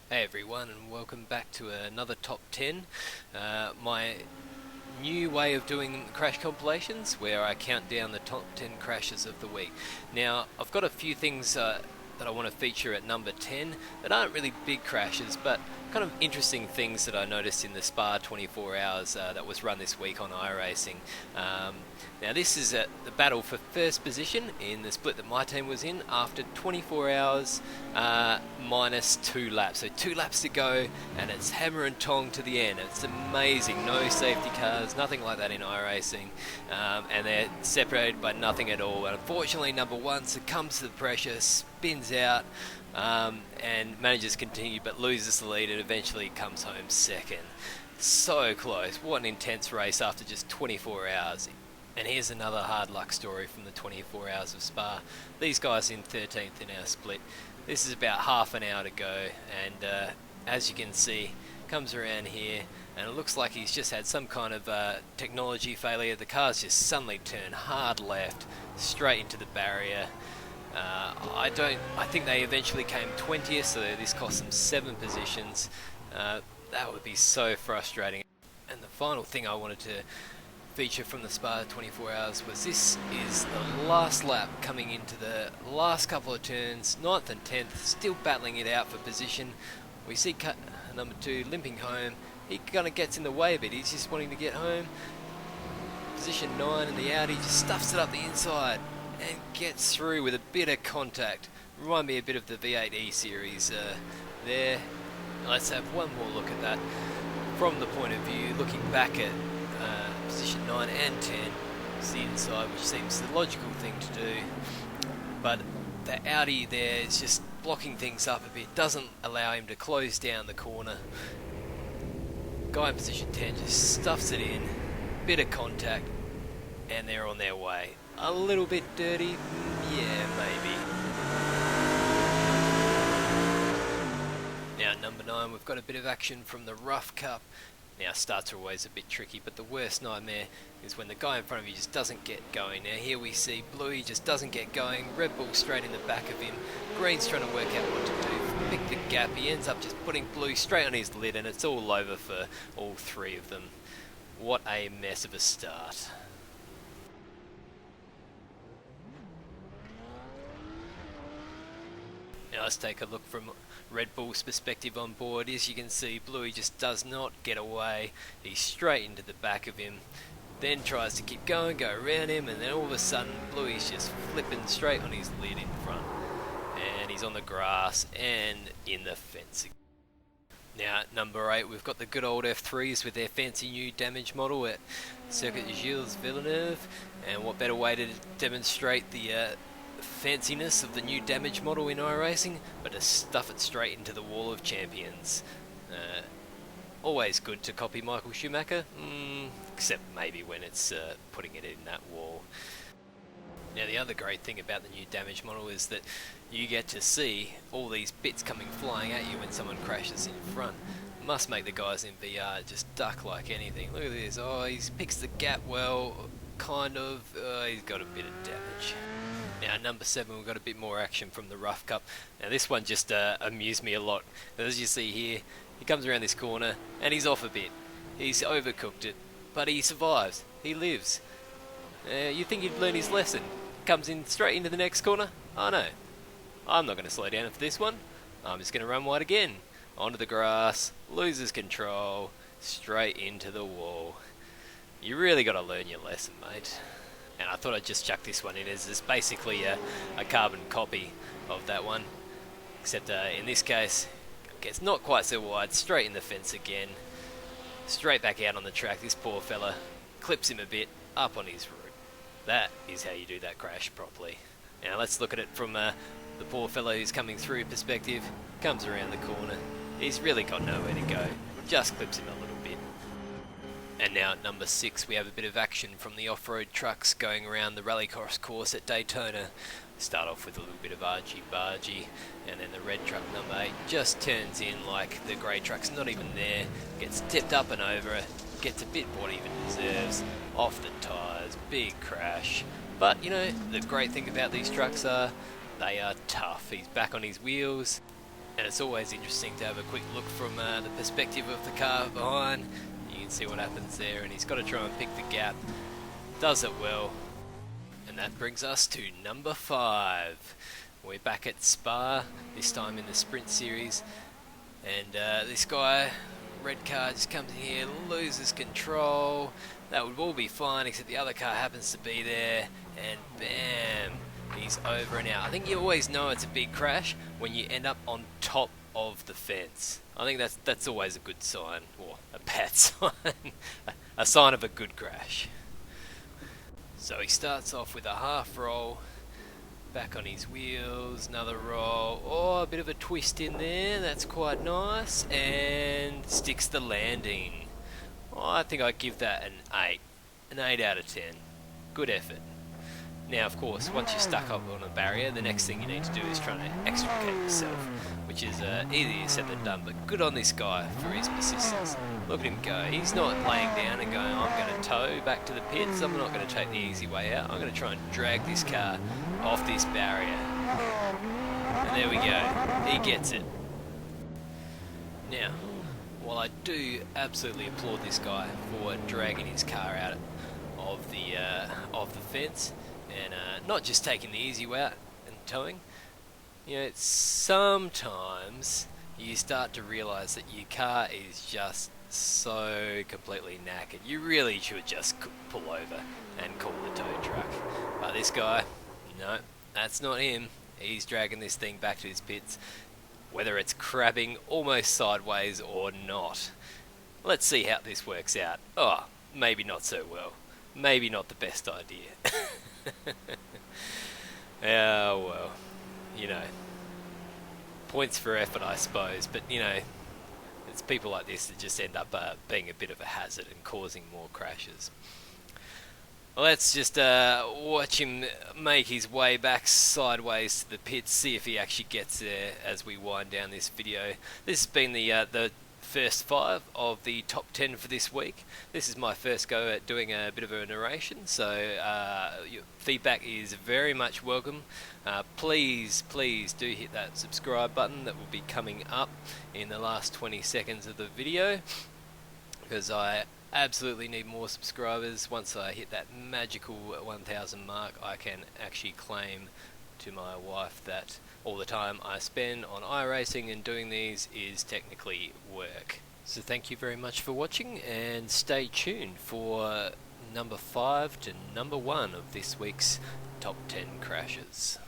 Hey everyone, and welcome back to another top 10. My new way of doing crash compilations where I count down the top 10 crashes of the week. Now, I've got a few things that I want to feature at number 10 that aren't really big crashes, but kind of interesting things that I noticed in the Spa 24 hours that was run this week on iRacing. Now, this is the battle for first position in the split that my team was in after 24 hours minus 2 laps. So 2 laps to go, and it's hammer and tong to the end. It's amazing. No safety cars, nothing like that in iRacing, and they're separated by nothing at all. And unfortunately, number 1 succumbs to the pressure, spins out, and manages to continue, but loses the lead and eventually comes home second. So close. What an intense race after just 24 hours. And here's another hard luck story from the 24 hours of Spa. These guys in 13th in our split. This is about half an hour to go, and as you can see, comes around here, and it looks like he's just had some kind of technology failure. The car's just suddenly turned hard left, straight into the barrier. I think they eventually came 20th, so this cost them 7 positions. That would be so frustrating. And the final thing I wanted to feature from the Spa 24 hours was this is the last lap coming into the last couple of turns, 9th and 10th, still battling it out for position. We see number 2 limping home. He kind of gets in the way a bit, he's just wanting to get home. Position 9 and the Audi just stuffs it up the inside and gets through with a bit of contact. Remind me a bit of the V8 E series there. Let's have one more look at that from the point of view, looking back at position 9 and 10. It's the inside, which seems the logical thing to do, but the Audi there is just blocking things up a bit, doesn't allow him to close down the corner. Guy in position 10 just stuffs it in, bit of contact, and they're on their way. A little bit dirty, yeah, maybe. Now, number 9, we've got a bit of action from the Rough Cup. Now, starts are always a bit tricky, but the worst nightmare is when the guy in front of you just doesn't get going. Now, here we see Bluey just doesn't get going, Red Bull straight in the back of him, Green's trying to work out what to do, pick the gap, he ends up just putting Blue straight on his lid, and it's all over for all 3 of them. What a mess of a start. Now let's take a look from Red Bull's perspective on board. As you can see, Bluey just does not get away. He's straight into the back of him, then tries to keep going, go around him, and then all of a sudden Bluey's just flipping straight on his lid in front. And he's on the grass and in the fence. Now at number 8, we've got the good old F3s with their fancy new damage model at Circuit Gilles Villeneuve. And what better way to demonstrate the fanciness of the new damage model in iRacing, but to stuff it straight into the wall of champions. Always good to copy Michael Schumacher, except maybe when it's putting it in that wall. Now, the other great thing about the new damage model is that you get to see all these bits coming flying at you when someone crashes in front. Must make the guys in VR just duck like anything. Look at this, oh, he picks the gap well, kind of, he's got a bit of damage. Now, number 7, we've got a bit more action from the Rough Cup. Now, this one just amused me a lot. As you see here, he comes around this corner, and he's off a bit. He's overcooked it, but he survives. He lives. You think he'd learn his lesson. Comes in straight into the next corner. Oh no, I'm not going to slow down for this one. I'm just going to run wide again. Onto the grass, loses control, straight into the wall. You really got to learn your lesson, mate. And I thought I'd just chuck this one in as it's basically a carbon copy of that one, except in this case it gets not quite so wide, straight in the fence again, straight back out on the track. This poor fella clips him a bit up on his route. That is how you do that crash properly. Now let's look at it from the poor fella who's coming through perspective. Comes around the corner, he's really got nowhere to go, just clips him a little bit. And now at number 6, we have a bit of action from the off-road trucks going around the rallycross course at Daytona. Start off with a little bit of argy-bargy, and then the red truck number 8 just turns in like the grey truck's not even there, gets tipped up and over, gets a bit what he even deserves, off the tyres, big crash. But, you know, the great thing about these trucks are they are tough. He's back on his wheels, And it's always interesting to have a quick look from the perspective of the car behind. You can see what happens there, and he's got to try and pick the gap. Does it well. And that brings us to number 5. We're back at Spa, this time in the Sprint Series. And this guy, red car, just comes in here, loses control. That would all be fine, except the other car happens to be there, and bam, he's over and out. I think you always know it's a big crash when you end up on top of the fence. I think that's always a good sign, or a bad sign, a sign of a good crash. So he starts off with a half roll, back on his wheels, another roll, oh, a bit of a twist in there, that's quite nice, and sticks the landing. Oh, I think I'd give that an 8 out of 10. Good effort. Now, of course, once you're stuck up on a barrier, the next thing you need to do is try to extricate yourself, which is easier said than done, but good on this guy for his persistence. Look at him go. He's not laying down and going, I'm going to tow back to the pits, I'm not going to take the easy way out, I'm going to try and drag this car off this barrier. And there we go. He gets it. Now, while I do absolutely applaud this guy for dragging his car out of the fence, and not just taking the easy way out and towing, you know, sometimes you start to realise that your car is just so completely knackered. You really should just pull over and call the tow truck. But this guy, no, that's not him. He's dragging this thing back to his pits, whether it's crabbing almost sideways or not. Let's see how this works out. Oh, maybe not so well. Maybe not the best idea. Oh, well, you know, points for effort, I suppose, but, you know, it's people like this that just end up being a bit of a hazard and causing more crashes. Well, let's just watch him make his way back sideways to the pits, see if he actually gets there as we wind down this video. This has been the first 5 of the top 10 for this week. This is my first go at doing a bit of a narration, so your feedback is very much welcome. Please do hit that subscribe button that will be coming up in the last 20 seconds of the video, because I absolutely need more subscribers. Once I hit that magical 1,000 mark, I can actually claim to my wife that all the time I spend on iRacing and doing these is technically work. So thank you very much for watching, and stay tuned for number 5 to number 1 of this week's top 10 crashes.